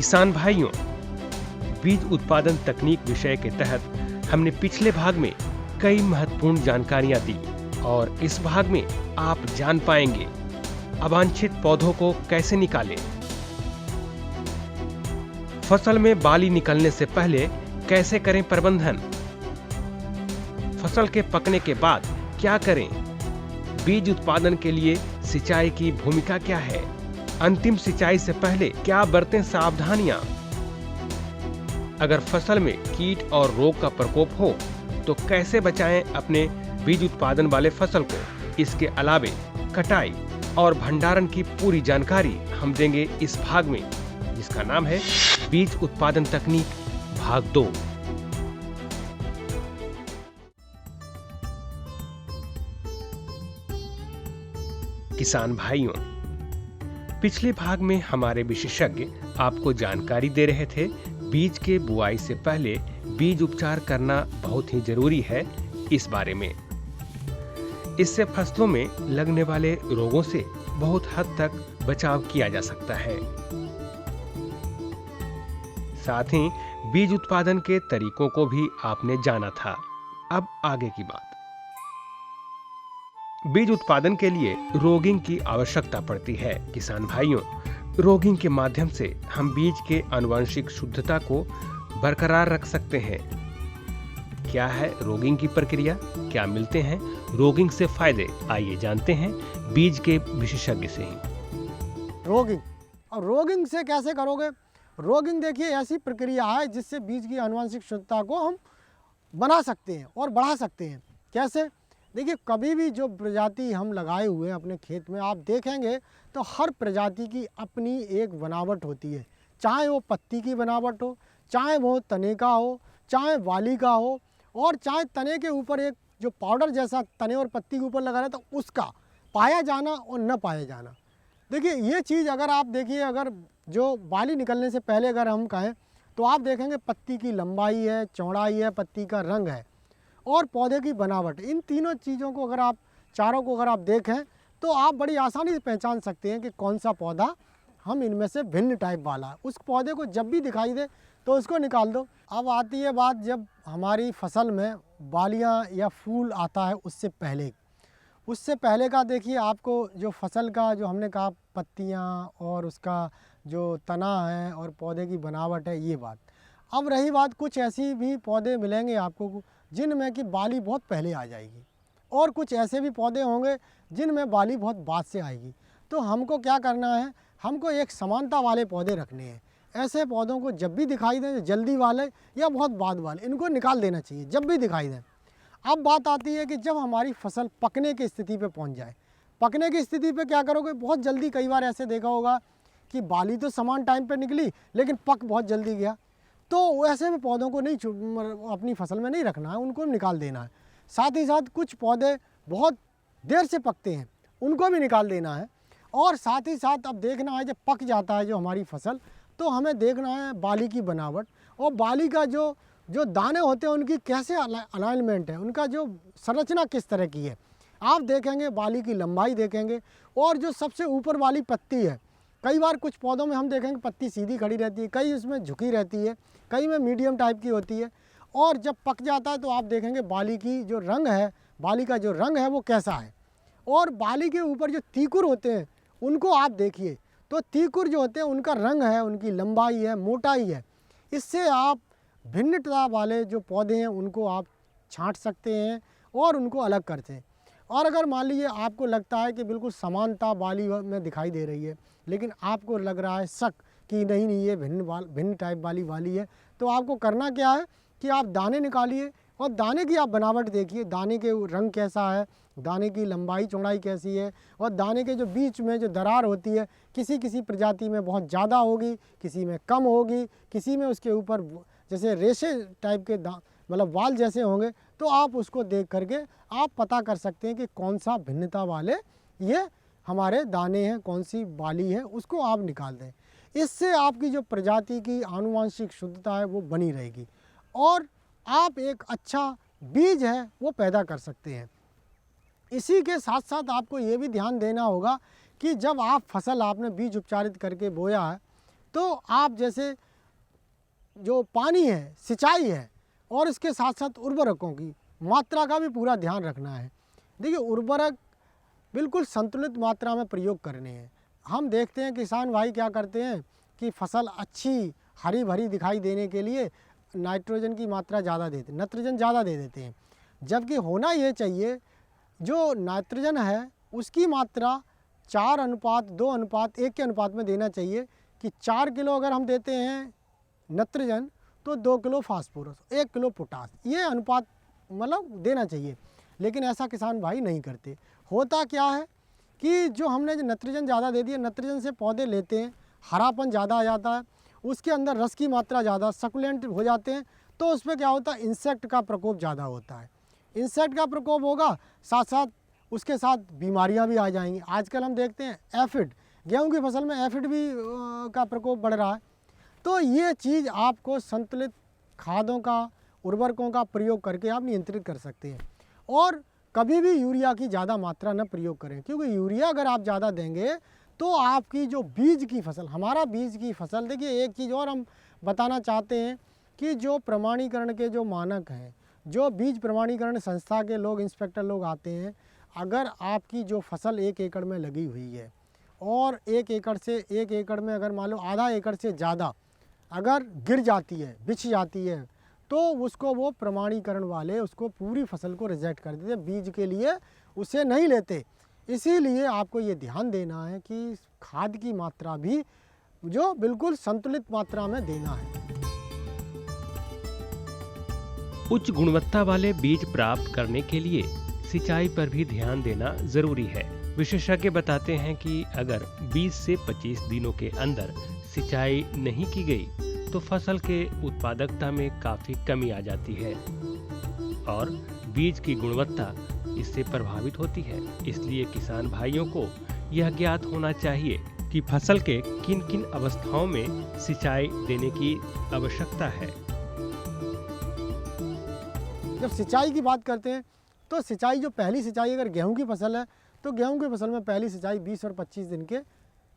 किसान भाइयों, बीज उत्पादन तकनीक विषय के तहत हमने पिछले भाग में कई महत्वपूर्ण जानकारियां दी और इस भाग में आप जान पाएंगे अवांछित पौधों को कैसे निकालें, फसल में बाली निकलने से पहले कैसे करें प्रबंधन, फसल के पकने के बाद क्या करें, बीज उत्पादन के लिए सिंचाई की भूमिका क्या है, अंतिम सिंचाई से पहले क्या बरतें सावधानियां, अगर फसल में कीट और रोग का प्रकोप हो तो कैसे बचाएं अपने बीज उत्पादन वाले फसल को। इसके अलावे कटाई और भंडारण की पूरी जानकारी हम देंगे इस भाग में, जिसका नाम है बीज उत्पादन तकनीक भाग 2। किसान भाइयों, पिछले भाग में हमारे विशेषज्ञ आपको जानकारी दे रहे थे बीज के बुआई से पहले बीज उपचार करना बहुत ही जरूरी है। इस बारे में इससे फसलों में लगने वाले रोगों से बहुत हद तक बचाव किया जा सकता है। साथ ही बीज उत्पादन के तरीकों को भी आपने जाना था। अब आगे की बात। बीज उत्पादन के लिए रोगिंग की आवश्यकता पड़ती है। किसान भाइयों, रोगिंग के माध्यम से हम बीज के आनुवंशिक शुद्धता को बरकरार रख सकते हैं। क्या है रोगिंग की प्रक्रिया, क्या मिलते हैं रोगिंग से फायदे, आइए जानते हैं बीज के विशेषज्ञ से ही। रोगिंग, और रोगिंग से कैसे करोगे? रोगिंग देखिए ऐसी प्रक्रिया है जिससे बीज की आनुवंशिक शुद्धता को हम बना सकते हैं और बढ़ा सकते हैं। कैसे? देखिए, कभी भी जो प्रजाति हम लगाए हुए हैं अपने खेत में, आप देखेंगे तो हर प्रजाति की अपनी एक बनावट होती है। चाहे वो पत्ती की बनावट हो, चाहे वो तने का हो, चाहे वाली का हो, और चाहे तने के ऊपर एक जो पाउडर जैसा तने और पत्ती के ऊपर लगा रहता है उसका पाया जाना और न पाया जाना। देखिए, ये चीज़ अगर आप देखिए, अगर जो बाली निकलने से पहले अगर हम कहें तो आप देखेंगे पत्ती की लंबाई है, चौड़ाई है, पत्ती का रंग है और पौधे की बनावट, इन तीनों चीज़ों को अगर आप चारों को अगर आप देखें तो आप बड़ी आसानी से पहचान सकते हैं कि कौन सा पौधा हम इनमें से भिन्न टाइप वाला है। उस पौधे को जब भी दिखाई दे तो उसको निकाल दो। अब आती है बात, जब हमारी फसल में बालियाँ या फूल आता है उससे पहले का देखिए, आपको जो फसल का जो हमने कहा पत्तियाँ और उसका जो तना है और पौधे की बनावट है, ये बात। अब रही बात, कुछ ऐसी भी पौधे मिलेंगे आपको जिनमें कि बाली बहुत पहले आ जाएगी और कुछ ऐसे भी पौधे होंगे जिनमें बाली बहुत बाद से आएगी। तो हमको क्या करना है, हमको एक समानता वाले पौधे रखने हैं। ऐसे पौधों को जब भी दिखाई दें, जल्दी वाले या बहुत बाद वाले, इनको निकाल देना चाहिए जब भी दिखाई दें। अब बात आती है कि जब हमारी फसल पकने की स्थिति पे पहुंच जाए, पकने की स्थिति पे क्या करोगे? बहुत जल्दी, कई बार ऐसे देखा होगा कि बाली तो समान टाइम पे निकली लेकिन पक बहुत जल्दी गया, तो ऐसे में पौधों को नहीं अपनी फसल में नहीं रखना है, उनको निकाल देना है। साथ ही साथ कुछ पौधे बहुत देर से पकते हैं, उनको भी निकाल देना है। और साथ ही साथ अब देखना है, जब पक जाता है जो हमारी फसल, तो हमें देखना है बाली की बनावट और बाली का जो दाने होते हैं उनकी कैसे अलाइनमेंट है, उनका जो संरचना किस तरह की है। आप देखेंगे बाली की लंबाई देखेंगे और जो सबसे ऊपर वाली पत्ती है, कई बार कुछ पौधों में हम देखेंगे पत्ती सीधी खड़ी रहती है, कई उसमें झुकी रहती है, कई में मीडियम टाइप की होती है। और जब पक जाता है तो आप देखेंगे बाली की जो रंग है, बाली का जो रंग है वो कैसा है। और बाली के ऊपर जो तीकुर होते हैं उनको आप देखिए, तो तीकुर जो होते हैं उनका रंग है, उनकी लंबाई है, मोटाई है। इससे आप भिन्नता वाले जो पौधे हैं उनको आप छांट सकते हैं और उनको अलग करते हैं। और अगर मान लीजिए आपको लगता है कि बिल्कुल समानता बाली में दिखाई दे रही है, लेकिन आपको लग रहा है शक कि नहीं ये भिन्न टाइप वाली बाली है, तो आपको करना क्या है कि आप दाने निकालिए और दाने की आप बनावट देखिए, दाने के रंग कैसा है, दाने की लंबाई चौड़ाई कैसी है, और दाने के जो बीच में जो दरार होती है, किसी किसी प्रजाति में बहुत ज़्यादा होगी, किसी में कम होगी, किसी में उसके ऊपर जैसे रेशे टाइप के मतलब वाल जैसे होंगे। तो आप उसको देख करके आप पता कर सकते हैं कि कौन सा भिन्नता वाले ये हमारे दाने हैं, कौन सी बाली है, उसको आप निकाल दें। इससे आपकी जो प्रजाति की आनुवंशिक शुद्धता है वो बनी रहेगी और आप एक अच्छा बीज है वो पैदा कर सकते हैं। इसी के साथ साथ आपको ये भी ध्यान देना होगा कि जब आप फसल आपने बीज उपचारित करके बोया है तो आप जैसे जो पानी है, सिंचाई है, और इसके साथ साथ उर्वरकों की मात्रा का भी पूरा ध्यान रखना है। देखिए, उर्वरक बिल्कुल संतुलित मात्रा में प्रयोग करने हैं। हम देखते हैं किसान भाई क्या करते हैं कि फसल अच्छी हरी भरी दिखाई देने के लिए नाइट्रोजन की मात्रा ज़्यादा देते, नत्रजन ज़्यादा दे देते हैं, जबकि होना ये चाहिए जो नाइट्रोजन है उसकी मात्रा 4:2:1 के अनुपात में देना चाहिए, कि 4 किलो अगर हम देते हैं नत्रजन तो 2 किलो फास्फोरस, 1 किलो पोटास, ये अनुपात मतलब देना चाहिए। लेकिन ऐसा किसान भाई नहीं करते। होता क्या है कि जो हमने जो नत्रजन ज़्यादा दे दिया, नत्रजन से पौधे लेते हैं, हरापन ज़्यादा आ जाता है, उसके अंदर रस की मात्रा ज़्यादा, सकुलेंट हो जाते हैं, तो उसमें क्या होता है, इंसेक्ट का प्रकोप ज़्यादा होता है। इंसेक्ट का प्रकोप होगा, साथ साथ उसके साथ बीमारियां भी आ जाएंगी। आजकल हम देखते हैं एफिड, गेहूं की फसल में एफिड भी का प्रकोप बढ़ रहा है। तो ये चीज़ आपको संतुलित खादों का, उर्वरकों का प्रयोग करके आप नियंत्रित कर सकते हैं। और कभी भी यूरिया की ज़्यादा मात्रा न प्रयोग करें, क्योंकि यूरिया अगर आप ज़्यादा देंगे तो आपकी जो बीज की फसल, हमारा बीज की फसल, देखिए एक चीज़ और हम बताना चाहते हैं कि जो प्रमाणीकरण के जो मानक हैं, जो बीज प्रमाणीकरण संस्था के लोग, इंस्पेक्टर लोग आते हैं, अगर आपकी जो फसल 1 एकड़ में लगी हुई है और 1 एकड़ में अगर मान लो आधा एकड़ से ज़्यादा अगर गिर जाती है, बिछ जाती है, तो उसको वो प्रमाणीकरण वाले उसको पूरी फसल को रिजेक्ट कर देते, बीज के लिए उसे नहीं लेते। इसीलिए आपको ये ध्यान देना है कि खाद की मात्रा भी जो बिल्कुल संतुलित मात्रा में देना है। उच्च गुणवत्ता वाले बीज प्राप्त करने के लिए सिंचाई पर भी ध्यान देना जरूरी है। विशेषज्ञ बताते हैं कि अगर 20 से 25 दिनों के अंदर सिंचाई नहीं की गई तो फसल के उत्पादकता में काफी कमी आ जाती है और बीज की गुणवत्ता इससे प्रभावित होती है। इसलिए किसान भाइयों को यह ज्ञात होना चाहिए कि फसल के किन किन अवस्थाओं में सिंचाई देने की आवश्यकता है। जब सिंचाई की बात करते हैं तो सिंचाई, जो पहली सिंचाई अगर गेहूं की फसल है तो गेहूं की फसल में पहली सिंचाई 20 और 25 दिन के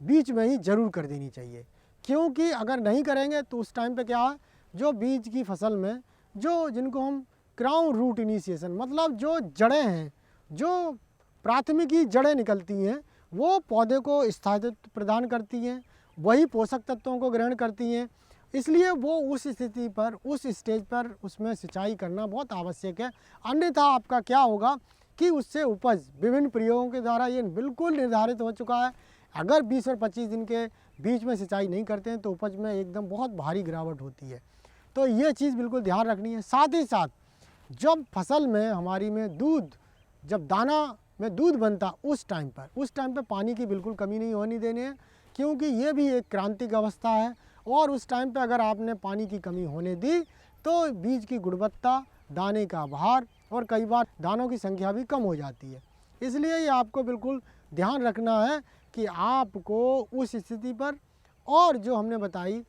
बीच में ही जरूर कर देनी चाहिए, क्योंकि अगर नहीं करेंगे तो उस टाइम पे क्या है, जो बीज की फसल में जो जिनको हम क्राउन रूट इनिशिएशन, मतलब जो जड़ें हैं, जो प्राथमिकी जड़ें निकलती हैं, वो पौधे को स्थायित्व प्रदान करती हैं, वही पोषक तत्वों को ग्रहण करती हैं। इसलिए वो उस स्थिति पर, उस स्टेज पर उसमें सिंचाई करना बहुत आवश्यक है। अन्यथा आपका क्या होगा कि उससे उपज, विभिन्न प्रयोगों के द्वारा ये बिल्कुल निर्धारित हो चुका है, अगर 20 और 25 दिन के बीच में सिंचाई नहीं करते हैं तो उपज में एकदम बहुत भारी गिरावट होती है। तो ये चीज़ बिल्कुल ध्यान रखनी है। साथ ही साथ जब फसल में हमारी में दूध, जब दाना में दूध बनता, उस टाइम पर पानी की बिल्कुल कमी नहीं होनी देनी है, क्योंकि ये भी एक क्रांतिक अवस्था है। और उस टाइम पे अगर आपने पानी की कमी होने दी तो बीज की गुणवत्ता, दाने का भार और कई बार दानों की संख्या भी कम हो जाती है। इसलिए ये आपको बिल्कुल ध्यान रखना है कि आपको उस स्थिति पर, और जो हमने बताई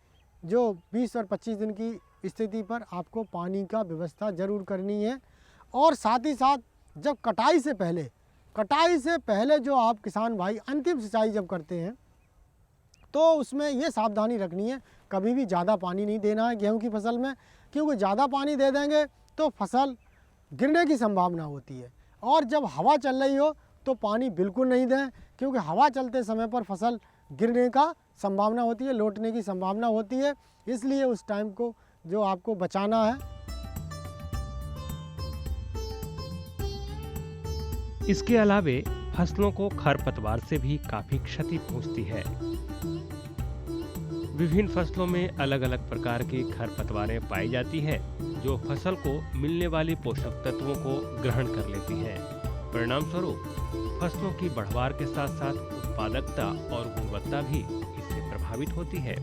जो 20 और 25 दिन की स्थिति पर आपको पानी का व्यवस्था ज़रूर करनी है। और साथ ही साथ जब कटाई से पहले जो आप किसान भाई अंतिम सिंचाई जब करते हैं तो उसमें ये सावधानी रखनी है, कभी भी ज़्यादा पानी नहीं देना है गेहूं की फसल में, क्योंकि ज़्यादा पानी दे देंगे तो फसल गिरने की संभावना होती है। और जब हवा चल रही हो तो पानी बिल्कुल नहीं दें, क्योंकि हवा चलते समय पर फसल गिरने का संभावना होती है, लौटने की संभावना होती है। इसलिए उस टाइम को जो आपको बचाना है। इसके अलावे फसलों को खरपतवार से भी काफी क्षति पहुंचती है। विभिन्न फसलों में अलग अलग प्रकार की खरपतवारें पाई जाती है जो फसल को मिलने वाले पोषक तत्वों को ग्रहण कर लेती हैं। परिणाम स्वरूप फसलों की बढ़वार के साथ साथ उत्पादकता और गुणवत्ता भी इससे प्रभावित होती है।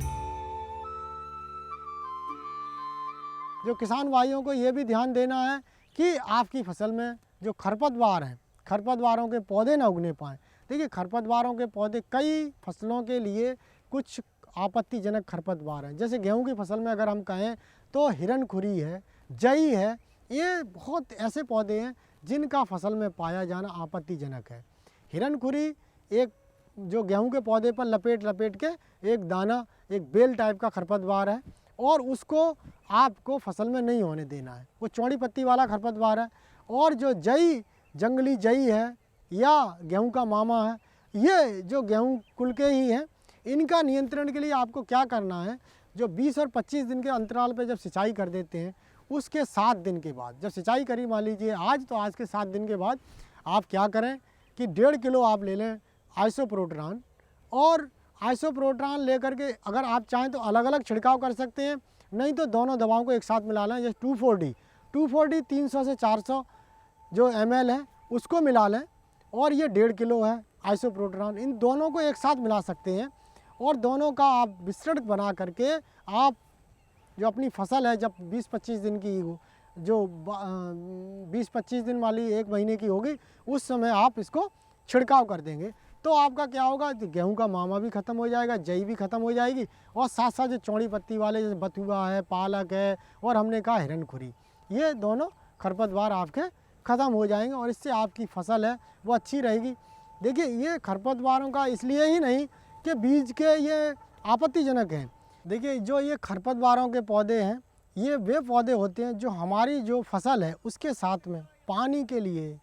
जो किसान भाइयों को ये भी ध्यान देना है कि आपकी फसल में जो खरपतवार हैं, खरपतवारों के पौधे ना उगने पाएँ। देखिए, खरपतवारों के पौधे कई फसलों के लिए कुछ आपत्तिजनक खरपतवार हैं। जैसे गेहूं की फसल में अगर हम कहें तो हिरणखुरी है, जई है, ये बहुत ऐसे पौधे हैं जिनका फसल में पाया जाना आपत्तिजनक है। हिरणखुरी एक जो गेहूं के पौधे पर लपेट के एक दाना एक बेल टाइप का खरपतवार है और उसको आपको फसल में नहीं होने देना है। वो चौड़ी पत्ती वाला खरपतवार है। और जो जई, जंगली जई है या गेहूं का मामा है, ये जो गेहूं कुल के ही हैं, इनका नियंत्रण के लिए आपको क्या करना है, जो 20 और 25 दिन के अंतराल पे जब सिंचाई कर देते हैं, उसके 7 दिन के बाद, जब सिंचाई करी मान लीजिए आज, तो आज के 7 दिन के बाद आप क्या करें कि 1.5 किलो आप ले लें आइसोप्रोट्रान। और आइसोप्रोट्रान लेकर के अगर आप चाहें तो अलग अलग छिड़काव कर सकते हैं, नहीं तो दोनों दवाओं को एक साथ मिला लें। जैसे 2,4-D 300 से 400 जो ml है उसको मिला लें, और ये 1.5 किलो है आइसोप्रोट्रान, इन दोनों को एक साथ मिला सकते हैं। और दोनों का आप मिश्रण बना करके आप जो अपनी फसल है, जब 20-25 दिन की हो, जो 20-25 दिन वाली 1 महीने की होगी, उस समय आप इसको छिड़काव कर देंगे, तो आपका क्या होगा, गेहूं का मामा भी ख़त्म हो जाएगा, जई भी ख़त्म हो जाएगी, और साथ साथ जो चौड़ी पत्ती वाले जैसे बथुआ है, पालक है, और हमने कहा हिरनखुरी, ये दोनों खरपतवार आपके ख़त्म हो जाएंगे और इससे आपकी फसल है वो अच्छी रहेगी। देखिए, ये खरपतवारों का इसलिए ही नहीं कि बीज के ये आपत्तिजनक हैं। देखिए, जो ये खरपतवारों के पौधे हैं, ये वे पौधे होते हैं जो हमारी जो फसल है उसके साथ में पानी के लिए,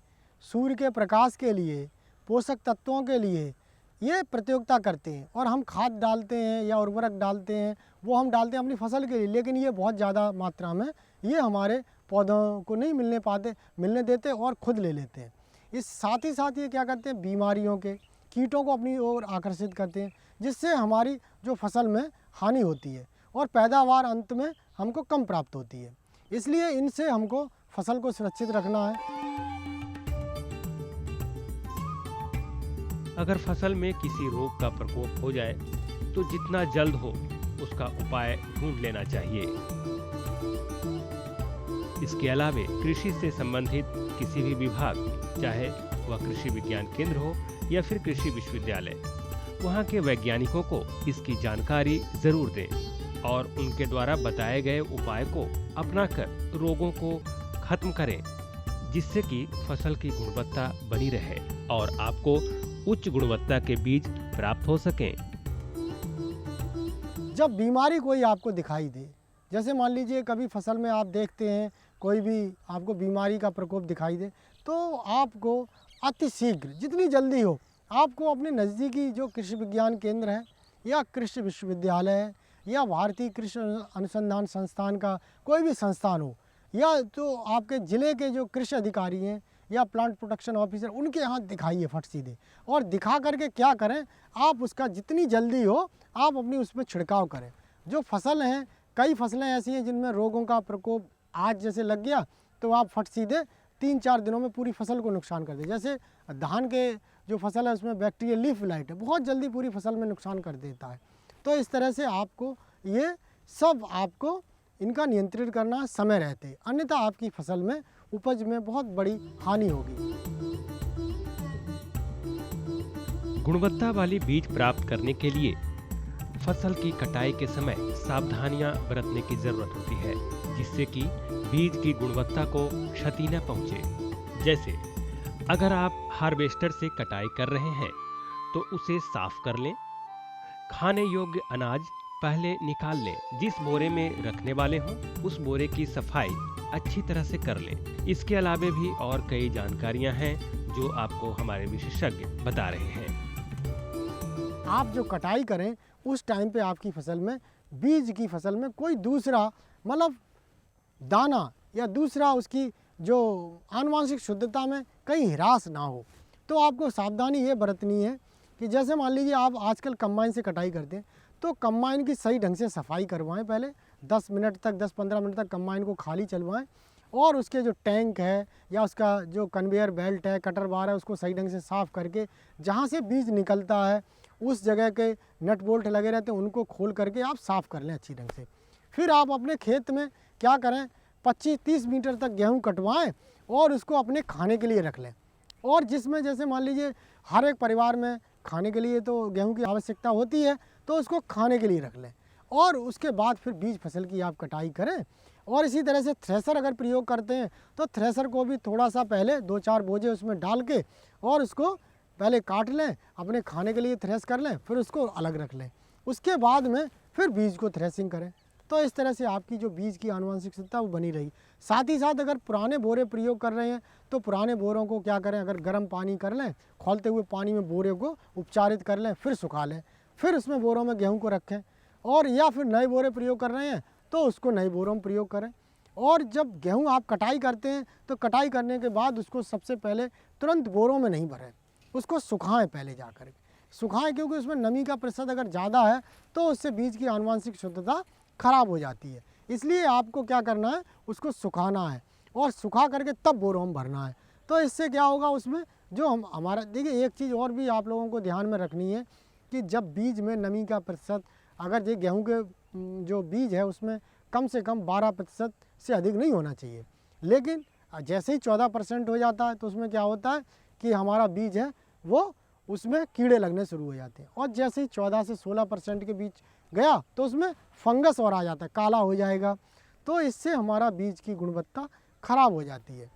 सूर्य के प्रकाश के लिए, पोषक तत्वों के लिए ये प्रतियोगिता करते हैं। और हम खाद डालते हैं या उर्वरक डालते हैं, वो हम डालते हैं अपनी फसल के लिए, लेकिन ये बहुत ज़्यादा मात्रा में ये हमारे पौधों को नहीं मिलने देते और खुद ले लेते हैं। इस साथ ही साथ ये क्या करते हैं, बीमारियों के, कीटों को अपनी ओर आकर्षित करते हैं, जिससे हमारी जो फसल में हानि होती है और पैदावार अंत में हमको कम प्राप्त होती है। इसलिए इनसे हमको फसल को सुरक्षित रखना है। अगर फसल में किसी रोग का प्रकोप हो जाए तो जितना जल्द हो उसका उपाय ढूंढ लेना चाहिए। इसके अलावा कृषि से संबंधित किसी भी विभाग, चाहे वह कृषि विज्ञान केंद्र हो या फिर कृषि विश्वविद्यालय, वहाँ के वैज्ञानिकों को इसकी जानकारी जरूर दें और उनके द्वारा बताए गए उपाय को अपनाकर रोगों को खत्म करें, जिससे कि फसल की गुणवत्ता बनी रहे और आपको उच्च गुणवत्ता के बीज प्राप्त हो सकें। जब बीमारी कोई आपको दिखाई दे, जैसे मान लीजिए कभी फसल में आप देखते हैं कोई भी आपको बीमारी का प्रकोप दिखाई दे, तो आपको अति शीघ्र, जितनी जल्दी हो, आपको अपने नज़दीकी जो कृषि विज्ञान केंद्र है या कृषि विश्वविद्यालय है या भारतीय कृषि अनुसंधान संस्थान का कोई भी संस्थान हो, या तो आपके ज़िले के जो कृषि अधिकारी हैं या प्लांट प्रोटेक्शन ऑफिसर, उनके यहाँ दिखाइए फट सीधे। और दिखा करके क्या करें, आप उसका जितनी जल्दी हो आप अपनी उसमें छिड़काव करें। जो फसल हैं, कई फसलें ऐसी हैं जिनमें रोगों का प्रकोप आज जैसे लग गया, तो आप फट सीधे 3-4 दिनों में पूरी फसल को नुकसान कर दे। जैसे धान के जो फसल है उसमें बैक्टीरियल लीफ ब्लाइट है, बहुत जल्दी पूरी फसल में नुकसान कर देता है। तो इस तरह से आपको ये सब आपको इनका नियंत्रण करना समय रहते, अन्यथा आपकी फसल में उपज में बहुत बड़ी हानि होगी। गुणवत्ता वाली बीज प्राप्त करने के लिए फसल की कटाई के समय सावधानियां बरतने की जरूरत होती है, जिससे कि बीज की गुणवत्ता को क्षति न पहुंचे। जैसे अगर आप हार्वेस्टर से कटाई कर रहे हैं तो उसे साफ कर लें। खाने योग्य अनाज पहले निकाल लें। जिस बोरे में रखने वाले हों उस बोरे की सफाई अच्छी तरह से कर लें। इसके अलावा भी और कई जानकारियां हैं जो आपको हमारे विशेषज्ञ बता रहे हैं। आप जो कटाई करें उस टाइम पे आपकी फसल में, बीज की फसल में कोई दूसरा मतलब दाना या दूसरा उसकी जो आनुवांशिक शुद्धता में कहीं ह्रास ना हो। तो आपको सावधानी ये बरतनी है कि जैसे मान लीजिए आप आजकल कंबाइन से कटाई करते हैं, तो कंबाइन की सही ढंग से सफाई करवाएं। पहले 10-15 मिनट तक कंबाइन को खाली चलवाएं और उसके जो टैंक है या उसका जो कन्वेयर बेल्ट है, कटर बार है, उसको सही ढंग से साफ़ करके जहाँ से बीज निकलता है उस जगह के नट बोल्ट लगे रहते हैं उनको खोल करके आप साफ़ कर लें अच्छी ढंग से। फिर आप अपने खेत में क्या करें, 25-30 मीटर तक गेहूँ कटवाएँ और उसको अपने खाने के लिए रख लें। और जिसमें जैसे मान लीजिए हर एक परिवार में खाने के लिए तो गेहूं की आवश्यकता होती है, तो उसको खाने के लिए रख लें और उसके बाद फिर बीज फसल की आप कटाई करें। और इसी तरह से थ्रेसर अगर प्रयोग करते हैं तो थ्रेसर को भी थोड़ा सा पहले 2-4 बोझे उसमें डाल के और उसको पहले काट लें, अपने खाने के लिए थ्रेस कर लें, फिर उसको अलग रख लें। उसके बाद में फिर बीज को थ्रेसिंग करें। तो इस तरह से आपकी जो बीज की आनुवंशिक शुद्धता वो बनी रही। साथ ही साथ अगर पुराने बोरे प्रयोग कर रहे हैं तो पुराने बोरों को क्या करें, अगर गर्म पानी कर लें, खौलते हुए पानी में बोरे को उपचारित कर लें, फिर सुखा लें, फिर उसमें बोरों में गेहूं को रखें। और या फिर नए बोरे प्रयोग कर रहे हैं तो उसको नए बोरों में प्रयोग करें। और जब गेहूं आप कटाई करते हैं तो कटाई करने के बाद उसको सबसे पहले तुरंत बोरों में नहीं भरें, उसको सुखाएं पहले जा कर के, सुखाएं, क्योंकि उसमें नमी का प्रतिशत अगर ज़्यादा है तो उससे बीज की आनुवंशिक शुद्धता खराब हो जाती है। इसलिए आपको क्या करना है, उसको सुखाना है और सुखा करके तब बोरों में भरना है। तो इससे क्या होगा, उसमें जो हमारा देखिए एक चीज़ और भी आप लोगों को ध्यान में रखनी है कि जब बीज में नमी का प्रतिशत, अगर ये गेहूँ के जो बीज है उसमें कम से कम 12% से अधिक नहीं होना चाहिए। लेकिन जैसे ही 14% हो जाता है तो उसमें क्या होता है कि हमारा बीज है वो उसमें कीड़े लगने शुरू हो जाते हैं। और जैसे ही 14 से 16% के बीच गया तो उसमें फंगस और आ जाता है, काला हो जाएगा। तो इससे हमारा बीज की गुणवत्ता खराब हो जाती है।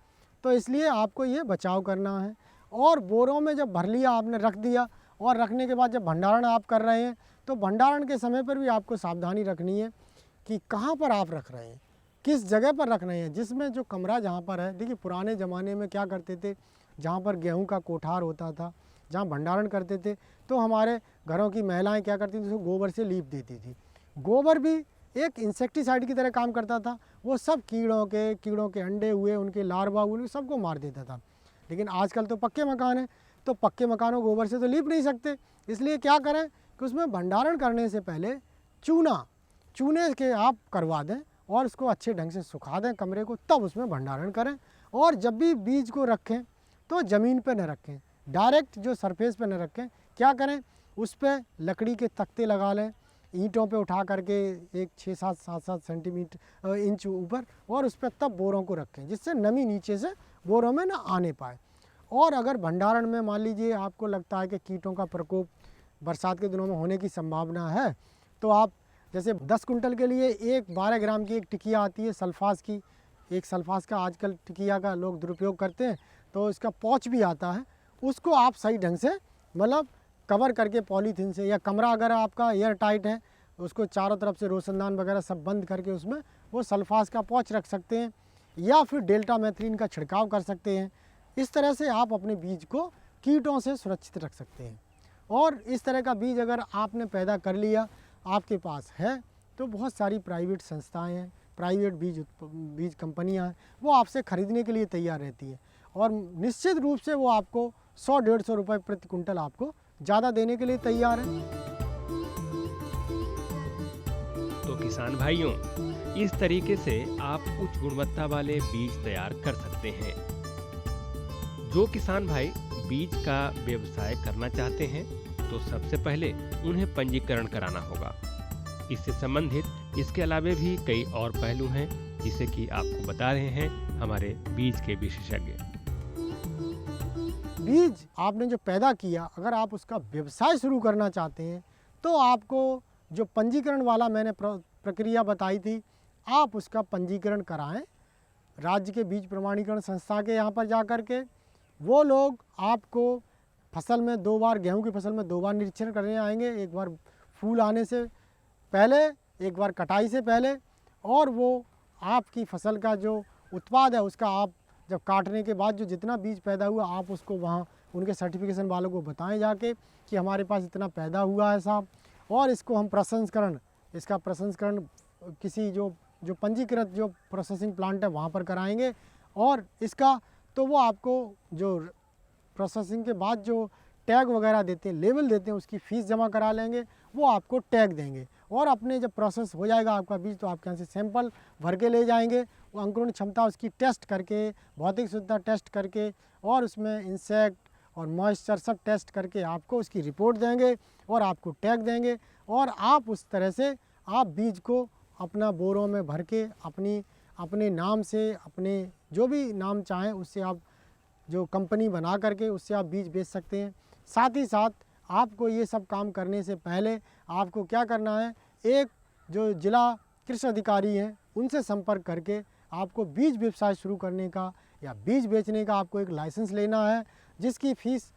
तो इसलिए आपको ये बचाव करना है। और बोरों में जब भर लिया आपने, रख दिया, और रखने के बाद जब भंडारण आप कर रहे हैं तो भंडारण के समय पर भी आपको सावधानी रखनी है कि कहाँ पर आप रख रहे हैं, किस जगह पर रख रहे हैं। जिसमें जो कमरा जहाँ पर है, देखिए पुराने ज़माने में क्या करते थे, जहाँ पर गेहूं का कोठार होता था, जहाँ भंडारण करते थे, तो हमारे घरों की महिलाएं क्या करती थी, उसको गोबर से लीप देती थी। गोबर भी एक इंसेक्टिसाइड की तरह काम करता था, वो सब कीड़ों के अंडे हुए, उनके लार्वा हुए, सबको मार देता था। लेकिन आजकल तो पक्के मकान हैं, तो पक्के मकानों गोबर से तो लीप नहीं सकते। इसलिए क्या करें कि उसमें भंडारण करने से पहले चूने के आप करवा दें और उसको अच्छे ढंग से सुखा दें कमरे को, तब उसमें भंडारण करें। और जब भी बीज को रखें तो ज़मीन पर न रखें, डायरेक्ट जो सरफेस पे न रखें। क्या करें, उस पर लकड़ी के तख्ते लगा लें, ईंटों पे उठा करके एक 6-7 सेंटीमीटर इंच ऊपर, और उस पर तब बोरों को रखें, जिससे नमी नीचे से बोरों में ना आने पाए। और अगर भंडारण में मान लीजिए आपको लगता है कि कीटों का प्रकोप बरसात के दिनों में होने की संभावना है, तो आप जैसे 10 कुंटल के लिए एक 12 ग्राम की एक टिकिया आती है सल्फास की, एक सल्फास का आजकल टिकिया का लोग दुरुपयोग करते हैं, तो इसका पौच भी आता है, उसको आप सही ढंग से मतलब कवर करके पॉलीथीन से, या कमरा अगर आपका एयर टाइट है उसको चारों तरफ से रोशनदान वगैरह सब बंद करके उसमें वो सल्फास का पौच रख सकते हैं, या फिर डेल्टा मैथ्रीन का छिड़काव कर सकते हैं। इस तरह से आप अपने बीज को कीटों से सुरक्षित रख सकते हैं। और इस तरह का बीज अगर आपने पैदा कर लिया, आपके पास है, तो बहुत सारी प्राइवेट संस्थाएं हैं, प्राइवेट बीज कंपनियां हैं, वो आपसे ख़रीदने के लिए तैयार रहती है। और निश्चित रूप से वो आपको 100-150 रुपये प्रति कुंटल आपको ज़्यादा देने के लिए तैयार है। तो किसान भाइयों, इस तरीके से आप उच्च गुणवत्ता वाले बीज तैयार कर सकते हैं। जो किसान भाई बीज का व्यवसाय करना चाहते हैं तो सबसे पहले उन्हें पंजीकरण कराना होगा। इससे संबंधित इसके अलावे भी कई और पहलू हैं, जिसे कि आपको बता रहे हैं हमारे बीज के विशेषज्ञ। बीज आपने जो पैदा किया, अगर आप उसका व्यवसाय शुरू करना चाहते हैं तो आपको जो पंजीकरण वाला मैंने प्रक्रिया बताई थी, आप उसका पंजीकरण कराएं राज्य के बीज प्रमाणीकरण संस्था के यहाँ पर जा कर के। वो लोग आपको फसल में 2 बार, गेहूं की फसल में 2 बार निरीक्षण करने आएंगे, एक बार फूल आने से पहले, एक बार कटाई से पहले, और वो आपकी फसल का जो उत्पाद है उसका आप जब काटने के बाद जो जितना बीज पैदा हुआ आप उसको वहाँ उनके सर्टिफिकेशन वालों को बताएं जाके कि हमारे पास इतना पैदा हुआ है साहब, और इसको हम इसका प्रसंस्करण किसी जो पंजीकृत जो प्रोसेसिंग प्लांट है वहाँ पर कराएंगे। और इसका तो वो आपको जो प्रोसेसिंग के बाद जो टैग वगैरह देते हैं, लेबल देते हैं, उसकी फ़ीस जमा करा लेंगे, वो आपको टैग देंगे। और अपने जब प्रोसेस हो जाएगा आपका बीज तो आपके यहाँ से सैंपल भर के ले जाएंगे, वो अंकुरण क्षमता उसकी टेस्ट करके, भौतिक शुद्धता टेस्ट करके, और उसमें इंसेक्ट और मॉइस्चर सब टेस्ट करके आपको उसकी रिपोर्ट देंगे और आपको टैग देंगे। और आप उस तरह से आप बीज को अपना बोरों में भर के अपने नाम से, अपने जो भी नाम चाहें उससे आप जो कंपनी बना करके उससे आप बीज बेच सकते हैं। साथ ही साथ आपको ये सब काम करने से पहले आपको क्या करना है, एक जो जिला कृषि अधिकारी हैं उनसे संपर्क करके आपको बीज व्यवसाय शुरू करने का या बीज बेचने का आपको एक लाइसेंस लेना है, जिसकी फ़ीस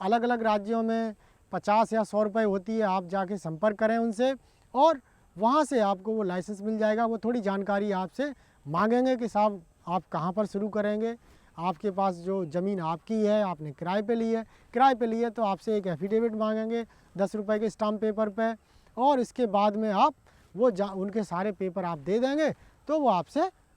अलग अलग राज्यों में 50 या 100 रुपये होती है। आप जाके संपर्क करें उनसे और वहाँ से आपको वो लाइसेंस मिल जाएगा। वो थोड़ी जानकारी आपसे मांगेंगे कि साहब आप कहाँ पर शुरू करेंगे, आपके पास जो ज़मीन आपकी है, आपने किराए पे ली है, किराए पे ली है तो आपसे एक एफिडेविट मांगेंगे 10 रुपये के स्टाम्प पेपर पे, और इसके बाद में आप वो उनके सारे पेपर आप दे देंगे तो वो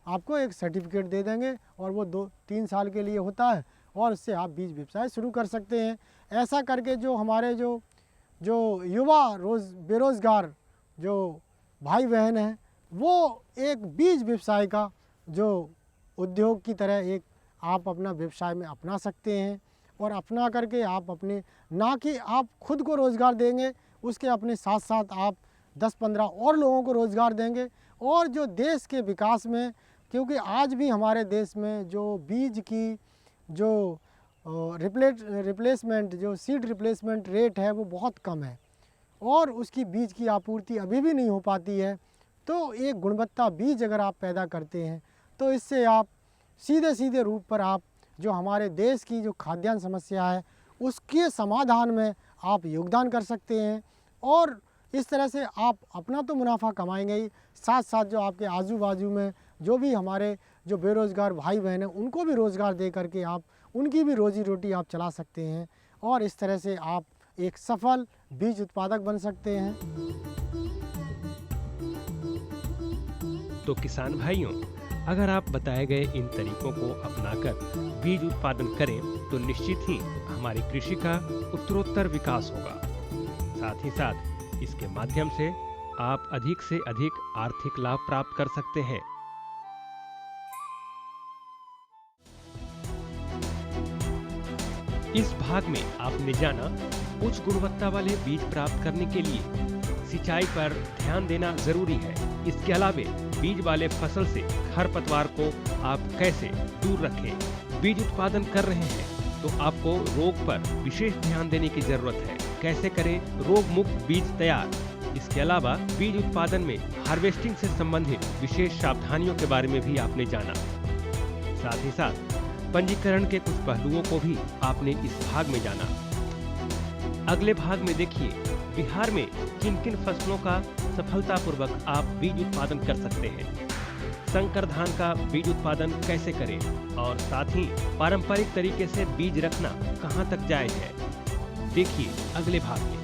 आपको एक सर्टिफिकेट दे देंगे, और वो 2-3 साल के लिए होता है, और उससे आप बीज व्यवसाय शुरू कर सकते हैं। ऐसा करके जो हमारे जो युवा बेरोज़गार जो भाई बहन हैं, वो एक बीज व्यवसाय का जो उद्योग की तरह एक आप अपना व्यवसाय में अपना सकते हैं, और अपना करके आप अपने, ना कि आप खुद को रोज़गार देंगे, उसके अपने साथ साथ आप 10-15 और लोगों को रोज़गार देंगे। और जो देश के विकास में, क्योंकि आज भी हमारे देश में जो बीज की जो रिप्लेसमेंट जो सीड रिप्लेसमेंट रेट है वो बहुत कम है, और उसकी बीज की आपूर्ति अभी भी नहीं हो पाती है। तो एक गुणवत्ता बीज अगर आप पैदा करते हैं तो इससे आप सीधे रूप पर आप जो हमारे देश की जो खाद्यान्न समस्या है उसके समाधान में आप योगदान कर सकते हैं, और इस तरह से आप अपना तो मुनाफा कमाएंगे ही, साथ साथ जो आपके आजू बाजू में जो भी हमारे जो बेरोज़गार भाई बहन हैं उनको भी रोज़गार दे करके आप उनकी भी रोजी रोटी आप चला सकते हैं, और इस तरह से आप एक सफल बीज उत्पादक बन सकते हैं। तो किसान भाइयों, अगर आप बताए गए इन तरीकों को अपनाकर बीज उत्पादन करें तो निश्चित ही हमारी कृषि का उत्तरोत्तर विकास होगा। साथ ही साथ इसके माध्यम से आप अधिक से अधिक आर्थिक लाभ प्राप्त कर सकते हैं। इस भाग में आपने जाना उच्च गुणवत्ता वाले बीज प्राप्त करने के लिए सिंचाई पर ध्यान देना जरूरी है। इसके अलावे बीज वाले फसल से खरपतवार को आप कैसे दूर रखें। बीज उत्पादन कर रहे हैं तो आपको रोग पर विशेष ध्यान देने की जरूरत है। कैसे करें रोग मुक्त बीज तैयार। इसके अलावा बीज उत्पादन में हार्वेस्टिंग से संबंधित विशेष सावधानियों के बारे में भी आपने जाना। साथ ही साथ पंजीकरण के कुछ पहलुओं को भी आपने इस भाग में जाना। अगले भाग में देखिए बिहार में किन किन फसलों का सफलतापूर्वक आप बीज उत्पादन कर सकते हैं, संकर धान का बीज उत्पादन कैसे करें, और साथ ही पारंपरिक तरीके से बीज रखना कहां तक जायज है। देखिए अगले भाग में।